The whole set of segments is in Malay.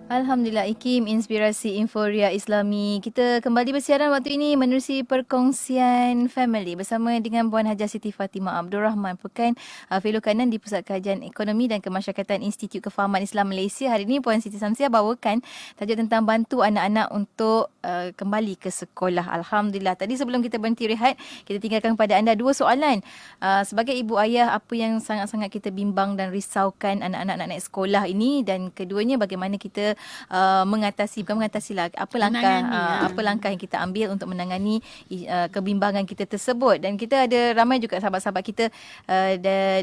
Alhamdulillah Ikim, inspirasi Inforia Islami. Kita kembali bersiaran waktu ini menerusi perkongsian family bersama dengan Puan Hajah Siti Fatimah Abdul Rahman, Pekan Fellow Kanan di Pusat Kajian Ekonomi dan Kemasyarakatan Institut Kefahaman Islam Malaysia. Hari ini Puan Siti Samsiah bawakan tajuk tentang bantu anak-anak untuk kembali ke sekolah. Alhamdulillah. Tadi sebelum kita berhenti rehat, kita tinggalkan kepada anda dua soalan. Sebagai ibu ayah, apa yang sangat-sangat kita bimbang dan risaukan anak-anak nak naik sekolah ini, dan keduanya bagaimana kita bukan mengatasi lah, Menangani. apa langkah yang kita ambil untuk menangani kebimbangan kita tersebut. Dan kita ada ramai juga sahabat-sahabat kita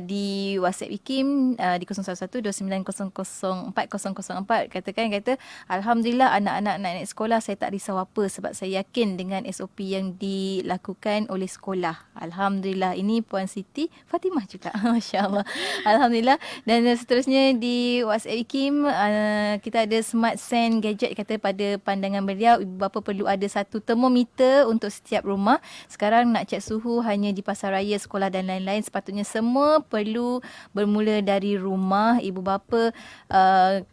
di WhatsApp IKIM di 0112900404 kata alhamdulillah anak-anak nak naik sekolah, saya tak risau apa sebab saya yakin dengan SOP yang dilakukan oleh sekolah. Alhamdulillah. Ini Puan Siti Fatimah juga. Masya-Allah. Alhamdulillah. Dan seterusnya di WhatsApp IKIM kita ada Smart Send gadget, kata pada pandangan beliau ibu bapa perlu ada satu termometer untuk setiap rumah. Sekarang nak cek suhu hanya di pasaraya, sekolah dan lain-lain. Sepatutnya semua perlu bermula dari rumah. Ibu bapa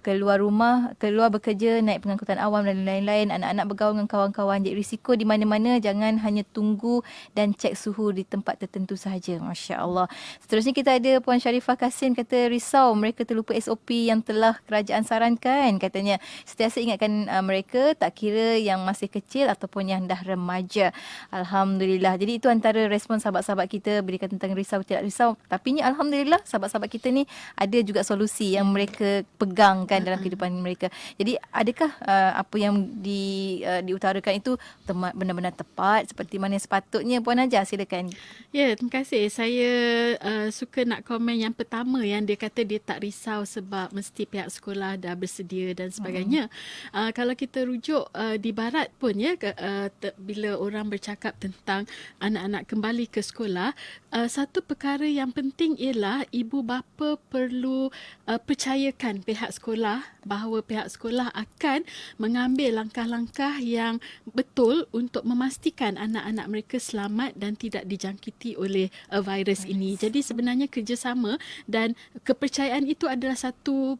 keluar rumah, keluar bekerja, naik pengangkutan awam dan lain-lain. Anak-anak bergaul dengan kawan-kawan. Jadi risiko di mana-mana, jangan hanya tunggu dan cek suhu di tempat tertentu sahaja. Masya-Allah. Seterusnya kita ada Puan Sharifah Kasim, kata risau mereka terlupa SOP yang telah kerajaan sarankan. Katanya sentiasa ingatkan mereka, tak kira yang masih kecil ataupun yang dah remaja. Alhamdulillah. Jadi itu antara respon sahabat-sahabat kita berikan tentang risau tidak risau. Tapi ni alhamdulillah sahabat-sahabat kita ni ada juga solusi yang mereka pegangkan dalam kehidupan mereka. Jadi adakah apa yang diutarakan itu benar-benar tepat seperti mana sepatutnya? Puan Najah, silakan. Ya, terima kasih. Saya suka nak komen yang pertama yang dia kata dia tak risau sebab mesti pihak sekolah dah bersedia dan sebagainya. Kalau kita rujuk di barat pun ya, bila orang bercakap tentang anak-anak kembali ke sekolah, satu perkara yang penting ialah ibu bapa perlu percayakan pihak sekolah bahawa pihak sekolah akan mengambil langkah-langkah yang betul untuk memastikan anak-anak mereka selamat dan tidak dijangkiti oleh virus ini. Jadi sebenarnya kerjasama dan kepercayaan itu adalah satu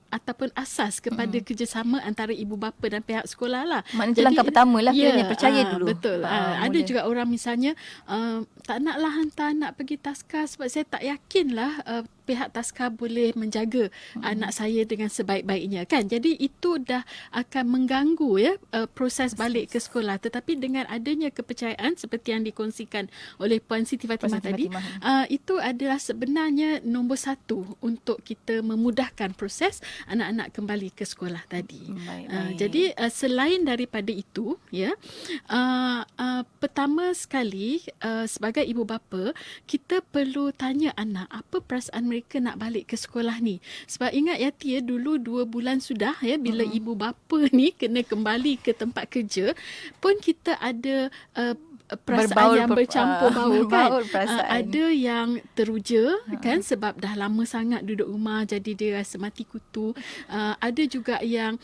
ataupun asas kepada kerjasama antara ibu bapa dan pihak sekolah lah. Maknanya itu langkah pertama lah, kiranya percaya dulu. Betul. Ada juga orang misalnya tak naklah hantar anak pergi taskar sebab saya tak yakinlah pihak taskar boleh menjaga anak saya dengan sebaik-baiknya, kan. Jadi itu dah akan mengganggu ya proses balik ke sekolah. Tetapi dengan adanya kepercayaan seperti yang dikongsikan oleh Puan Siti Fatimah tadi, itu adalah sebenarnya nombor satu untuk kita memudahkan proses anak-anak kembali ke sekolah tadi. Jadi selain daripada itu ya, pertama sekali sebagai ibu bapa kita perlu tanya anak apa perasaan mereka nak balik ke sekolah ni. Sebab ingat Yati ya, dulu 2 bulan sudah ya bila ibu bapa ni kena kembali ke tempat kerja pun kita ada perasaan yang bercampur baur kan. Ada yang teruja kan sebab dah lama sangat duduk rumah jadi dia rasa mati kutu. Ada juga yang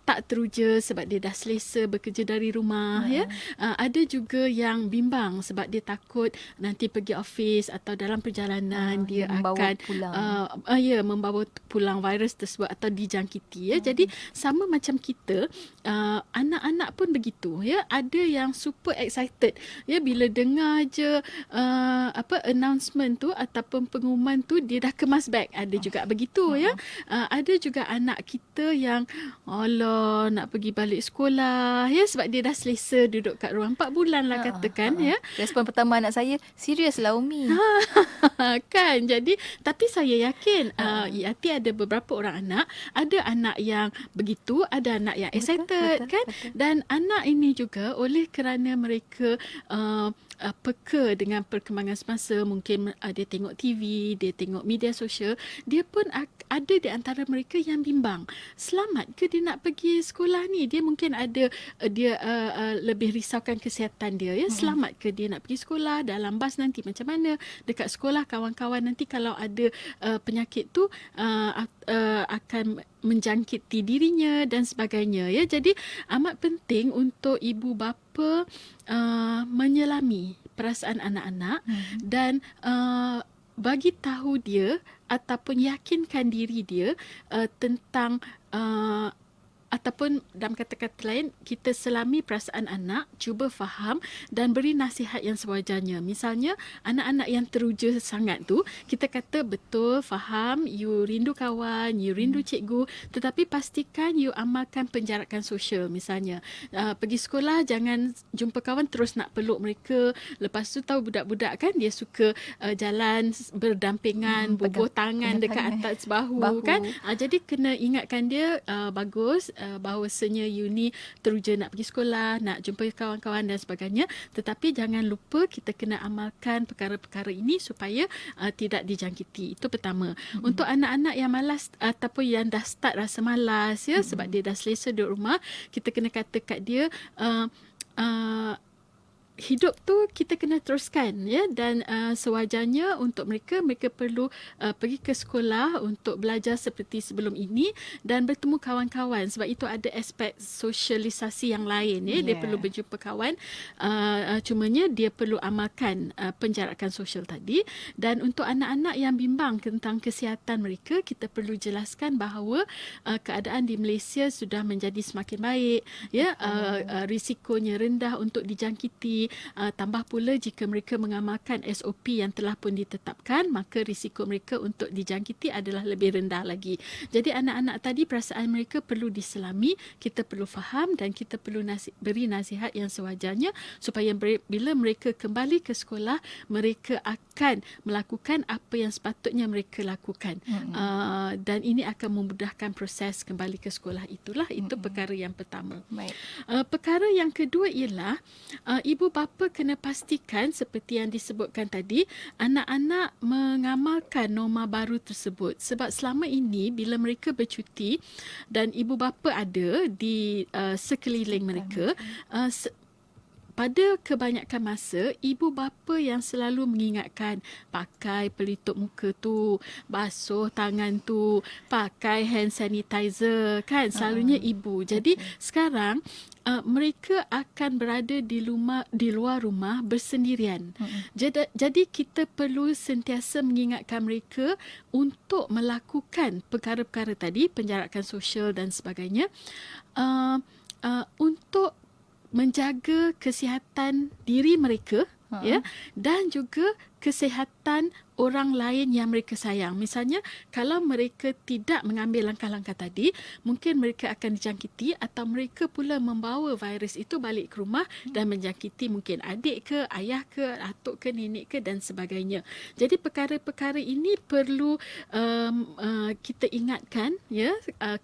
tak teruja sebab dia dah selesa bekerja dari rumah ya. Ada juga yang bimbang sebab dia takut nanti pergi office atau dalam perjalanan dia akan membawa pulang virus tersebut atau dijangkiti ya. Jadi sama macam kita, anak-anak pun begitu ya. Ada yang super excited ya bila dengar je announcement tu ataupun pengumuman tu dia dah kemas beg. Ada juga begitu ya. Ada juga anak kita yang Allah nak pergi balik sekolah ya sebab dia dah selesa duduk kat ruang 4 bulan lah katakan ya. Respon pertama anak saya, serius lah Umi. Kan. Jadi tapi saya yakin Yati ada beberapa orang anak, ada anak yang begitu, ada anak yang excited kan. Dan anak ini juga oleh kerana mereka peka dengan perkembangan semasa, mungkin dia tengok TV, dia tengok media sosial, dia pun ada di antara mereka yang bimbang. Selamat ke dia nak pergi sekolah ni? Dia mungkin ada dia lebih risaukan kesihatan dia ya. Selamat ke dia nak pergi sekolah? Dalam bas nanti macam mana? Dekat sekolah kawan-kawan nanti kalau ada penyakit tu akan menjangkiti dirinya dan sebagainya ya. Jadi amat penting untuk ibu bapa menyelami perasaan anak-anak dan bagi tahu dia ataupun yakinkan diri dia tentang ataupun dalam kata-kata lain, kita selami perasaan anak, cuba faham dan beri nasihat yang sewajarnya. Misalnya, anak-anak yang teruja sangat tu, kita kata betul, faham, you rindu kawan, you rindu cikgu, tetapi pastikan you amalkan penjarakan sosial. Misalnya, pergi sekolah jangan jumpa kawan terus nak peluk mereka. Lepas tu tahu budak-budak kan dia suka jalan berdampingan, bubuh tangan dekat atas bahu kan. Jadi kena ingatkan dia bagus bahawasanya you ni teruja nak pergi sekolah, nak jumpa kawan-kawan dan sebagainya. Tetapi jangan lupa kita kena amalkan perkara-perkara ini supaya tidak dijangkiti. Itu pertama. Untuk anak-anak yang malas ataupun yang dah start rasa malas ya sebab dia dah selesa duduk rumah, kita kena kata kat dia hidup tu kita kena teruskan ya, dan sewajarnya untuk mereka perlu pergi ke sekolah untuk belajar seperti sebelum ini dan bertemu kawan-kawan, sebab itu ada aspek sosialisasi yang lain ya. Dia perlu berjumpa kawan, cumanya dia perlu amalkan penjarakan sosial tadi. Dan untuk anak-anak yang bimbang tentang kesihatan mereka, kita perlu jelaskan bahawa keadaan di Malaysia sudah menjadi semakin baik ya, risikonya rendah untuk dijangkiti. Tambah pula jika mereka mengamalkan SOP yang telah pun ditetapkan, maka risiko mereka untuk dijangkiti adalah lebih rendah lagi. Jadi anak-anak tadi perasaan mereka perlu diselami, kita perlu faham dan kita perlu beri nasihat yang sewajarnya supaya bila mereka kembali ke sekolah, mereka akan melakukan apa yang sepatutnya mereka lakukan. Dan ini akan memudahkan proses kembali ke sekolah itulah. Itu perkara yang pertama. Perkara yang kedua ialah ibu bapa kena pastikan seperti yang disebutkan tadi, anak-anak mengamalkan norma baru tersebut. Sebab selama ini bila mereka bercuti dan ibu bapa ada di sekeliling mereka, pada kebanyakan masa, ibu bapa yang selalu mengingatkan pakai pelitup muka tu, basuh tangan tu, pakai hand sanitizer kan, selalunya ibu. Jadi sekarang mereka akan berada di luar rumah bersendirian. Jadi kita perlu sentiasa mengingatkan mereka untuk melakukan perkara-perkara tadi, penjarakan sosial dan sebagainya, untuk menjaga kesihatan diri mereka ya, dan juga kesihatan orang lain yang mereka sayang. Misalnya, kalau mereka tidak mengambil langkah-langkah tadi, mungkin mereka akan dijangkiti atau mereka pula membawa virus itu balik ke rumah dan menjangkiti mungkin adik ke, ayah ke, atuk ke, nenek ke dan sebagainya. Jadi perkara-perkara ini perlu kita ingatkan ya,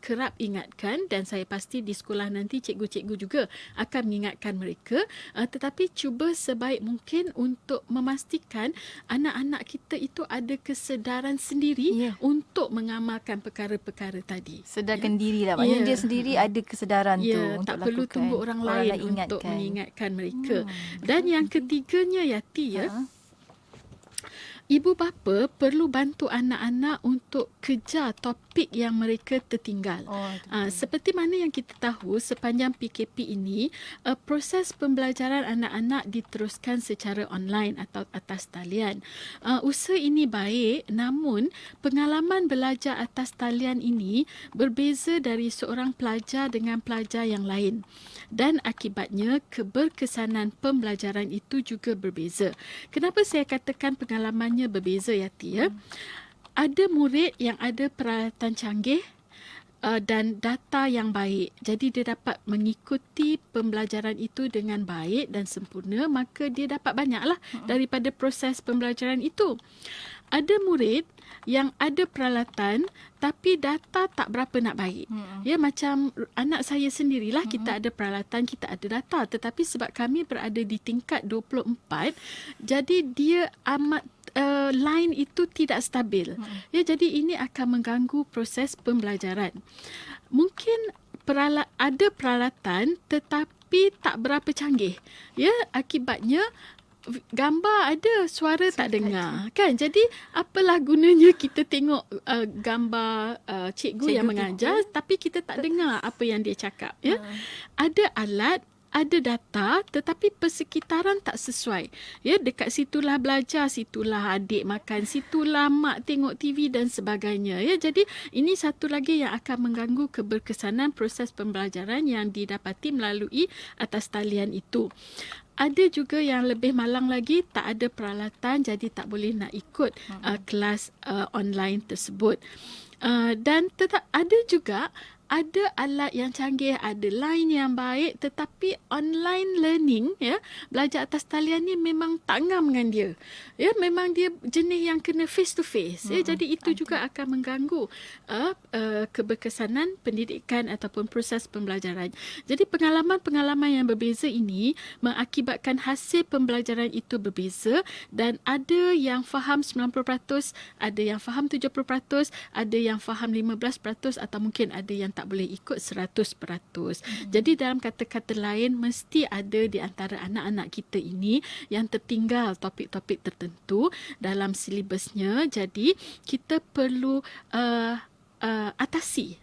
kerap ingatkan, dan saya pasti di sekolah nanti cikgu-cikgu juga akan mengingatkan mereka, tetapi cuba sebaik mungkin untuk memastikan anak-anak kita itu ada kesedaran sendiri untuk mengamalkan perkara-perkara tadi. Sedarkan diri lah. Maknanya dia sendiri ada kesedaran tu untuk tak lakukan. perlu tunggu orang lain untuk mengingatkan mereka. Dan yang ketiganya Yati ibu bapa perlu bantu anak-anak untuk kejar topik yang mereka tertinggal. Seperti mana yang kita tahu, sepanjang PKP ini, proses pembelajaran anak-anak diteruskan secara online atau atas talian. Usaha ini baik, namun pengalaman belajar atas talian ini berbeza dari seorang pelajar dengan pelajar yang lain. Dan akibatnya keberkesanan pembelajaran itu juga berbeza. Kenapa saya katakan pengalamannya berbeza Yati ya? Ada murid yang ada peralatan canggih dan data yang baik. Jadi dia dapat mengikuti pembelajaran itu dengan baik dan sempurna, maka dia dapat banyaklah daripada proses pembelajaran itu. Ada murid yang ada peralatan tapi data tak berapa nak baik. Ya, macam anak saya sendirilah, kita ada peralatan, kita ada data, tetapi sebab kami berada di tingkat 24, jadi dia amat line itu tidak stabil. Ya, jadi ini akan mengganggu proses pembelajaran. Mungkin ada peralatan tetapi tak berapa canggih. Ya, akibatnya gambar ada, suara tak dengar kan. Jadi apalah gunanya kita tengok gambar cikgu yang mengajar tapi kita tak dengar apa yang dia cakap ya. Ada alat ada data tetapi persekitaran tak sesuai. Ya, dekat situlah belajar, situlah adik makan, situlah mak tengok TV dan sebagainya. Ya, jadi ini satu lagi yang akan mengganggu keberkesanan proses pembelajaran yang didapati melalui atas talian itu. Ada juga yang lebih malang lagi, tak ada peralatan jadi tak boleh nak ikut kelas online tersebut. Dan tetap ada juga ada alat yang canggih, ada line yang baik, tetapi online learning, ya, belajar atas talian ni memang tak ngam dengan dia. Ya, memang dia jenis yang kena face to face. Ya, jadi itu juga akan mengganggu keberkesanan pendidikan ataupun proses pembelajaran. Jadi pengalaman-pengalaman yang berbeza ini mengakibatkan hasil pembelajaran itu berbeza, dan ada yang faham 90%, ada yang faham 70%, ada yang faham 15%, atau mungkin ada yang tak boleh ikut 100%. Jadi dalam kata-kata lain, mesti ada di antara anak-anak kita ini yang tertinggal topik-topik tertentu dalam silibusnya. Jadi kita perlu atasi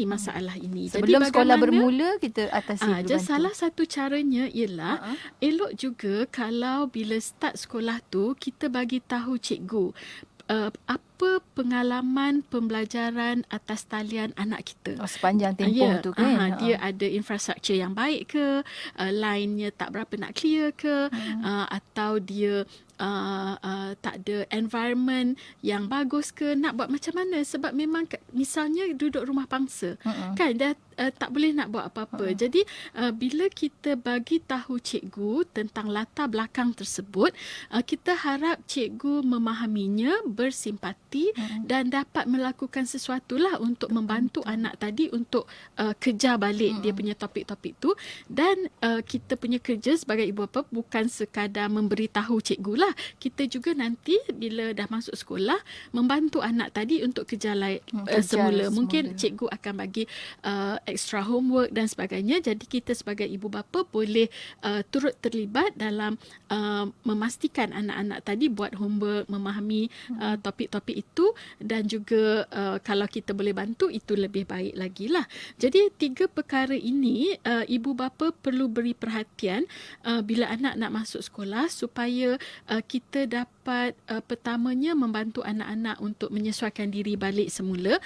masalah ini. Sebelum jadi sekolah bermula, kita atasi dulu. Jadi salah satu caranya ialah elok juga kalau bila start sekolah tu kita bagi tahu cikgu apa pengalaman pembelajaran atas talian anak kita. Sepanjang tempoh tu kan. Dia ada infrastruktur yang baik ke, line-nya tak berapa nak clear ke, atau dia tak ada environment yang bagus ke, nak buat macam mana. Sebab memang misalnya duduk rumah pangsa, kan dah tak boleh nak buat apa-apa. Jadi bila kita bagi tahu cikgu tentang latar belakang tersebut, kita harap cikgu memahaminya, bersimpati dan dapat melakukan sesuatu lah untuk membantu anak tadi untuk kejar balik dia punya topik-topik tu. Dan kita punya kerja sebagai ibu bapa bukan sekadar memberitahu cikgu lah. Kita juga nanti bila dah masuk sekolah membantu anak tadi untuk kejar semula. Mungkin cikgu akan bagi extra homework dan sebagainya. Jadi kita sebagai ibu bapa boleh turut terlibat dalam memastikan anak-anak tadi buat homework, memahami topik-topik itu, dan juga kalau kita boleh bantu itu lebih baik lagi lah. Jadi 3 perkara ini ibu bapa perlu beri perhatian bila anak nak masuk sekolah, supaya kita dapat pertamanya membantu anak-anak untuk menyesuaikan diri balik semula.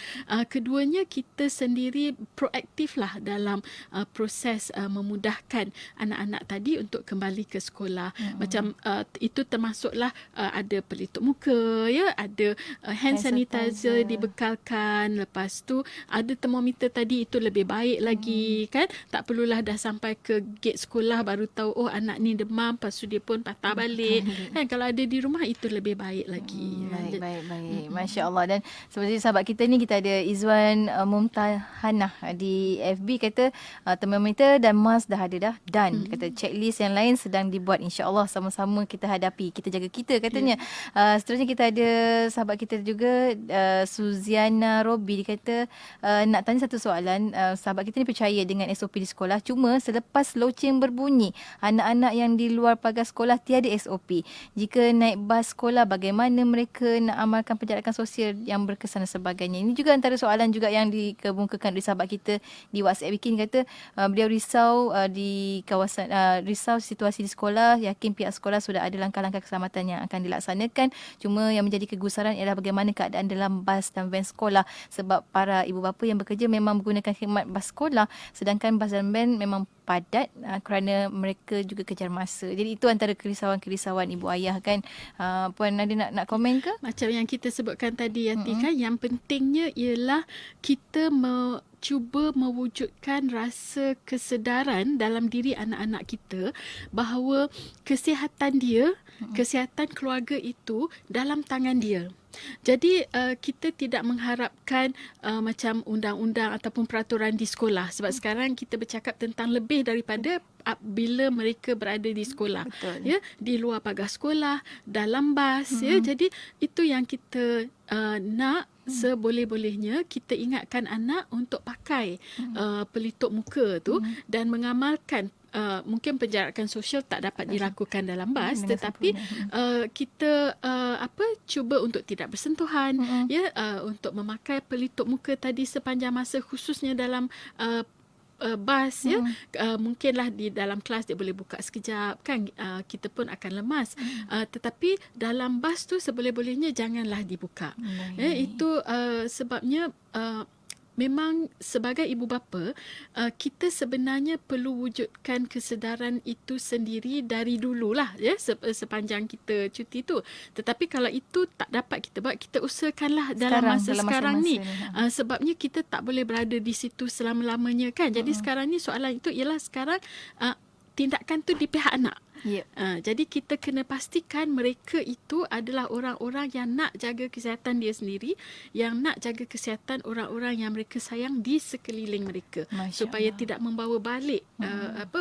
Keduanya, kita sendiri proaktif lah dalam proses memudahkan anak-anak tadi untuk kembali ke sekolah. Macam itu termasuklah ada pelitup muka, ya, ada hand sanitizer dibekalkan, lepas tu ada termometer tadi, itu lebih baik lagi, kan. Tak perlulah dah sampai ke gate sekolah baru tahu anak ni demam, lepas tu dia pun patah balik. Kan, kalau ada di rumah itu lebih baik lagi. Baik. Masya Allah. Dan seperti sahabat kita ni, kita ada Izwan Mumtahanah di FB, kata termometer dan mask dah ada dah, dan kata checklist yang lain sedang dibuat, insya-Allah sama-sama kita hadapi, kita jaga kita, katanya. Seterusnya kita ada sahabat kita juga, Suziana Robi, dia kata nak tanya satu soalan. Sahabat kita ni percaya dengan SOP di sekolah, cuma selepas loceng berbunyi, anak-anak yang di luar pagar sekolah tiada SOP. Jika naik bas sekolah, bagaimana mereka nak amalkan penjarakan sosial yang berkesan dan sebagainya. Ini juga antara soalan juga yang dikemukakan oleh sahabat kita di WhatsApp Wikin, kata beliau risau di kawasan risau situasi di sekolah, yakin pihak sekolah sudah ada langkah-langkah keselamatan yang akan dilaksanakan, cuma yang menjadi kegusaran ialah bagaimana keadaan dalam bas dan van sekolah, sebab para ibu bapa yang bekerja memang menggunakan khidmat bas sekolah, sedangkan bas dan van memang padat kerana mereka juga kejar masa. Jadi itu antara kerisauan-kerisauan ibu ayah, kan. Puan ada nak komen ke? Macam yang kita sebutkan tadi, Yati, kan, yang pentingnya ialah kita cuba mewujudkan rasa kesedaran dalam diri anak-anak kita bahawa kesihatan dia, kesihatan keluarga itu dalam tangan dia. Jadi kita tidak mengharapkan macam undang-undang ataupun peraturan di sekolah, sebab sekarang kita bercakap tentang lebih daripada bila mereka berada di sekolah. Betul. Ya, di luar pagar sekolah, dalam bas, ya. Jadi itu yang kita nak seboleh-bolehnya kita ingatkan anak untuk pakai pelitup muka tu dan mengamalkan. Mungkin penjarakan sosial tak dapat dilakukan dalam bas, tetapi kita cuba untuk tidak bersentuhan, ya, untuk memakai pelitup muka tadi sepanjang masa, khususnya dalam bas ya, mungkinlah di dalam kelas dia boleh buka sekejap kan, kita pun akan lemas. Tetapi dalam bas tu seboleh-bolehnya janganlah dibuka. Itu sebabnya memang sebagai ibu bapa, kita sebenarnya perlu wujudkan kesedaran itu sendiri dari dululah ya, sepanjang kita cuti tu. Tetapi kalau itu tak dapat kita buat, kita usahakanlah dalam masa sekarang ni. Sebabnya kita tak boleh berada di situ selama-lamanya kan. Jadi sekarang ni soalan itu ialah sekarang tindakan tu di pihak anak. Jadi kita kena pastikan mereka itu adalah orang-orang yang nak jaga kesihatan dia sendiri, yang nak jaga kesihatan orang-orang yang mereka sayang di sekeliling mereka, supaya tidak membawa balik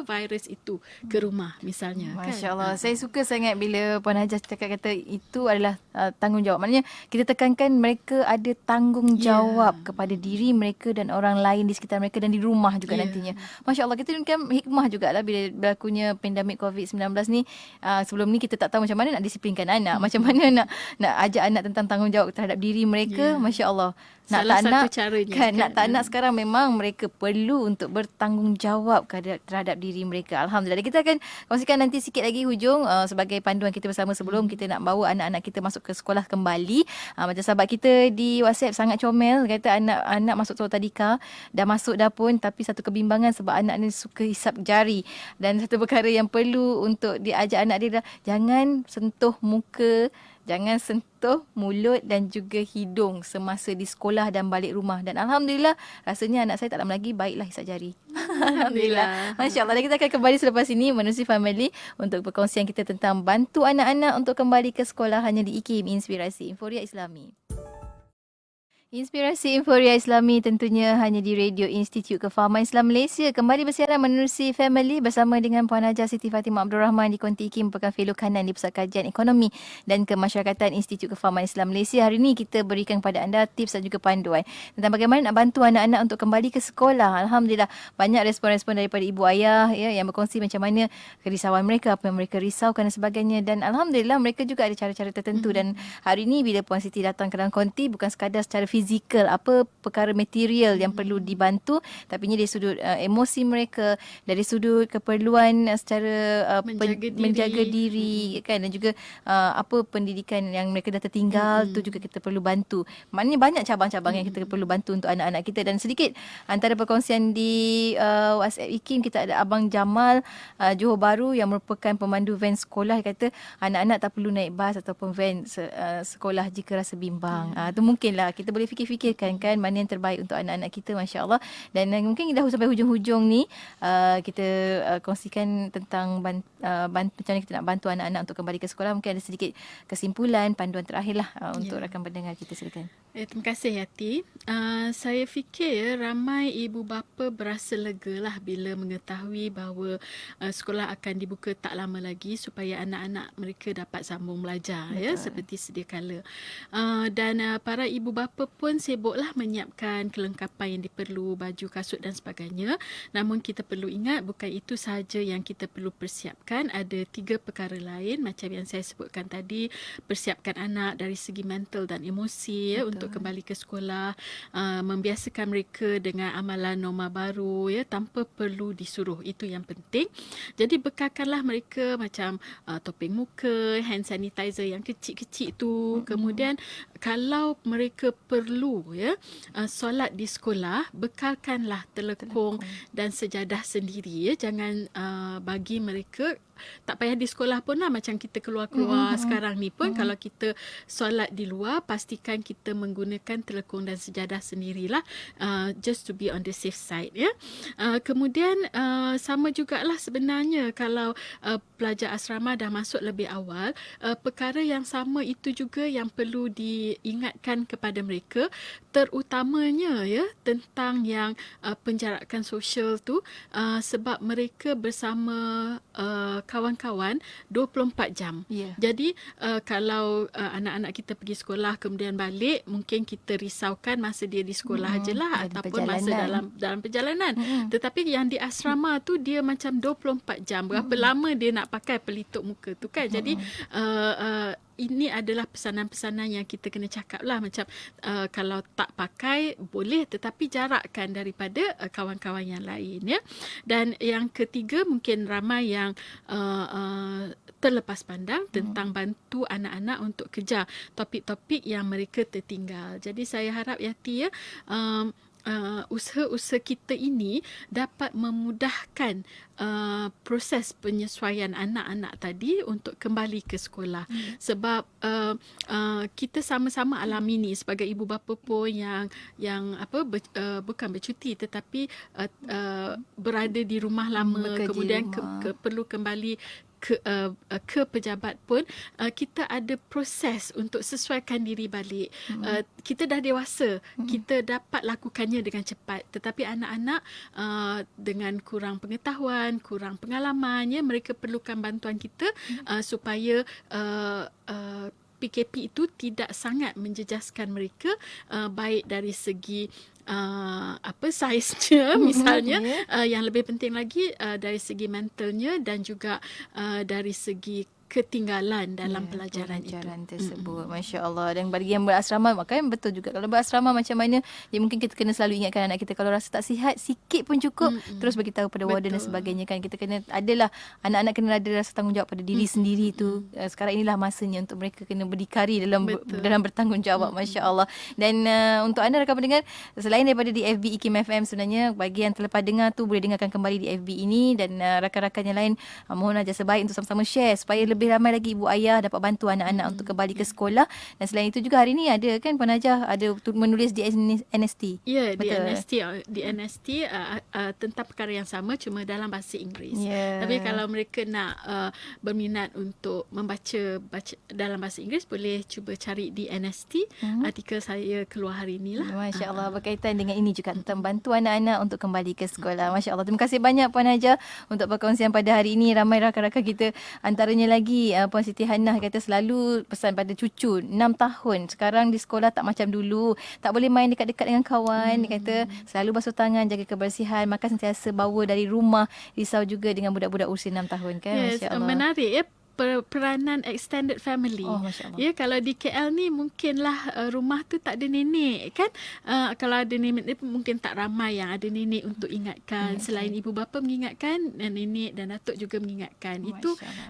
virus itu ke rumah misalnya. Masya kan? Allah. Saya suka sangat bila Puan Hajah cakap kata itu adalah tanggungjawab. Maknanya kita tekankan mereka ada tanggungjawab kepada diri mereka dan orang lain di sekitar mereka dan di rumah juga nantinya. Masya Allah, kita kan hikmah jugalah bila berlakunya pandemik COVID-19 ni. Sebelum ni kita tak tahu macam mana nak disiplinkan anak, macam mana nak ajak anak tentang tanggungjawab terhadap diri mereka. Masya Allah. Nak Salah tak satu nak caranya, kan, nak tak nak sekarang memang mereka perlu untuk bertanggungjawab terhadap diri mereka. Alhamdulillah. Dan kita akan kongsikan nanti sikit lagi hujung sebagai panduan kita bersama sebelum kita nak bawa anak-anak kita masuk ke sekolah kembali. Macam sahabat kita di WhatsApp sangat comel, kata anak masuk sekolah tadika, dah masuk dah pun, tapi satu kebimbangan sebab anak ni suka hisap jari. Dan satu perkara yang perlu untuk diajar anak dia adalah jangan sentuh muka, jangan sentuh mulut dan juga hidung semasa di sekolah dan balik rumah. Dan Alhamdulillah, rasanya anak saya tak lama lagi baiklah hisap jari. Alhamdulillah. Masya Allah. Dan kita akan kembali selepas ini menerusi family untuk perkongsian kita tentang bantu anak-anak untuk kembali ke sekolah hanya di IKIM, Inspirasi Inforia Islami. Inspirasi Inforia Islami tentunya hanya di Radio Institut Kefahaman Islam Malaysia. Kembali bersiaran menerusi family bersama dengan Puan Hajah Siti Fatimah Abdul Rahman di Konti IKIM, merupakan fellow kanan di Pusat Kajian Ekonomi dan Kemasyarakatan Institut Kefahaman Islam Malaysia. Hari ini kita berikan kepada anda tips dan juga panduan tentang bagaimana nak bantu anak-anak untuk kembali ke sekolah. Alhamdulillah, banyak respon-respon daripada ibu ayah yang berkongsi macam mana kerisauan mereka, apa yang mereka risaukan dan sebagainya. Dan Alhamdulillah, mereka juga ada cara-cara tertentu. Dan hari ini bila Puan Siti datang ke dalam konti, bukan sekadar secara fizikal, apa perkara material yang perlu dibantu, tapi ini dari sudut emosi mereka, dari sudut keperluan secara menjaga diri kan, dan juga apa pendidikan yang mereka dah tertinggal tu juga kita perlu bantu. Maknanya banyak cabang-cabang yang kita perlu bantu untuk anak-anak kita. Dan sedikit antara perkongsian di WhatsApp IKIM, kita ada Abang Jamal Johor Bahru yang merupakan pemandu van sekolah. Dia kata anak-anak tak perlu naik bas ataupun van sekolah jika rasa bimbang. Tu mungkinlah kita boleh fikirkan kan mana yang terbaik untuk anak-anak kita, Masya Allah. Dan mungkin dah sampai hujung-hujung ni, kita kongsikan tentang macam mana kita nak bantu anak-anak untuk kembali ke sekolah. Mungkin ada sedikit kesimpulan, panduan terakhir lah untuk rakan pendengar kita. Silakan. Terima kasih Yati. Saya fikir ramai ibu bapa berasa lega lah bila mengetahui bahawa sekolah akan dibuka tak lama lagi supaya anak-anak mereka dapat sambung belajar. Ya, seperti sedia kala. Dan para ibu bapa pun sibuklah menyiapkan kelengkapan yang diperlu, baju, kasut dan sebagainya. Namun kita perlu ingat bukan itu sahaja yang kita perlu persiapkan. Ada 3 perkara lain macam yang saya sebutkan tadi. Persiapkan anak dari segi mental dan emosi ya, untuk kembali ke sekolah, membiasakan mereka dengan amalan norma baru ya, tanpa perlu disuruh. Itu yang penting. Jadi bekalkanlah mereka macam topeng muka, hand sanitizer yang kecil-kecil tu. Kemudian kalau mereka perlu ya solat di sekolah, bekalkanlah telekung dan sejadah sendiri ya. Jangan bagi mereka, tak payah di sekolah pun lah, macam kita keluar-keluar sekarang ni pun, kalau kita solat di luar, pastikan kita menggunakan telekung dan sejadah sendirilah, just to be on the safe side ya. Kemudian sama jugalah sebenarnya kalau pelajar asrama dah masuk lebih awal, perkara yang sama itu juga yang perlu diingatkan kepada mereka, terutamanya ya tentang yang penjarakan sosial tu, sebab mereka bersama kawan-kawan 24 jam. Jadi kalau anak-anak kita pergi sekolah kemudian balik, mungkin kita risaukan masa dia di sekolah ajalah ataupun masa dalam perjalanan. Tetapi yang di asrama tu dia macam 24 jam. Berapa lama dia nak pakai pelitup muka tu kan. Jadi ini adalah pesanan-pesanan yang kita kena cakap lah, macam kalau tak pakai boleh, tetapi jarakkan daripada kawan-kawan yang lain, ya. Dan yang ketiga, mungkin ramai yang terlepas pandang tentang bantu anak-anak untuk kejar topik-topik yang mereka tertinggal. Jadi saya harap Yati, ya, usaha-usaha kita ini dapat memudahkan proses penyesuaian anak-anak tadi untuk kembali ke sekolah. Sebab kita sama-sama alami ni sebagai ibu bapa pun yang bukan bercuti, tetapi berada di rumah lama, Bekerja kemudian di rumah. perlu kembali ke pejabat pun, kita ada proses untuk sesuaikan diri balik. Kita dah dewasa, kita dapat lakukannya dengan cepat, tetapi anak-anak dengan kurang pengetahuan, kurang pengalaman, ya, mereka perlukan bantuan kita supaya PKP itu tidak sangat menjejaskan mereka, baik dari segi saiznya misalnya, yang lebih penting lagi dari segi mentalnya, dan juga dari segi ketinggalan dalam pelajaran itu. Tersebut. Masya Allah. Dan bagi yang berasrama, makanya betul juga. Kalau berasrama macam mana, ya mungkin kita kena selalu ingatkan anak kita, kalau rasa tak sihat, sikit pun cukup, terus beritahu pada warden dan sebagainya kan. Kita kena, adalah anak-anak kena ada rasa tanggungjawab pada diri sendiri tu. Sekarang inilah masanya untuk mereka kena berdikari dalam bertanggungjawab. Masya Allah. Dan untuk anda rakan pendengar, selain daripada di FB IKIM FM, sebenarnya bagi yang terlepas dengar tu boleh dengarkan kembali di FB ini, dan rakan-rakan yang lain mohon aja sebaik untuk sama-sama share supaya lebih ramai lagi ibu ayah dapat bantu anak-anak untuk kembali ke sekolah. Dan selain itu juga hari ni ada kan Puan Najah ada menulis di NST. Ya, Betul. di NST tentang perkara yang sama, cuma dalam bahasa Inggeris. Ya. Tapi kalau mereka nak berminat untuk baca dalam bahasa Inggeris, boleh cuba cari di NST. Artikel saya keluar hari ni lah. Masya Allah, berkaitan dengan ini juga tentang bantu anak-anak untuk kembali ke sekolah. Masya Allah. Terima kasih banyak Puan Najah untuk perkongsian pada hari ini. Ramai rakan-rakan kita, antaranya lagi Puan Siti Hannah kata selalu pesan pada cucu 6 tahun. Sekarang di sekolah tak macam dulu. Tak boleh main dekat-dekat dengan kawan. Dia kata selalu basuh tangan, jaga kebersihan, makan sentiasa bawa dari rumah. Risau juga dengan budak-budak usia 6 tahun kan. Yes, Masya Allah. menarik, ya, peranan extended family. Oh, Masya Allah. Ya, kalau di KL ni mungkinlah rumah tu tak ada nenek kan. Kalau ada nenek mungkin tak ramai yang ada nenek untuk ingatkan. Selain ibu bapa mengingatkan, nenek dan datuk juga mengingatkan.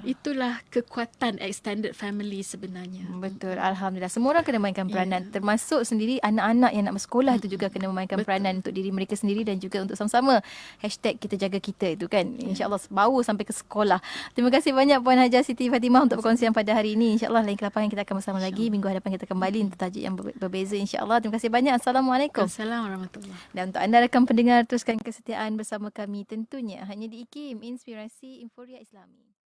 Itulah kekuatan extended family sebenarnya. Betul. Alhamdulillah. Semua orang kena mainkan peranan. Termasuk sendiri anak-anak yang nak bersekolah itu juga kena memainkan peranan untuk diri mereka sendiri dan juga untuk sama-sama #kita jaga kita itu kan. InsyaAllah bawa sampai ke sekolah. Terima kasih banyak Puan Hajah Siti Fatimah untuk perkongsian pada hari ini. InsyaAllah lain kelapangan kita akan bersama lagi. Minggu hadapan kita kembali untuk tajuk yang berbeza insyaAllah. Terima kasih banyak. Assalamualaikum. Assalamualaikum warahmatullahi. Dan untuk anda rakan pendengar, teruskan kesetiaan bersama kami tentunya hanya di IKIM, Inspirasi Inforia Islami.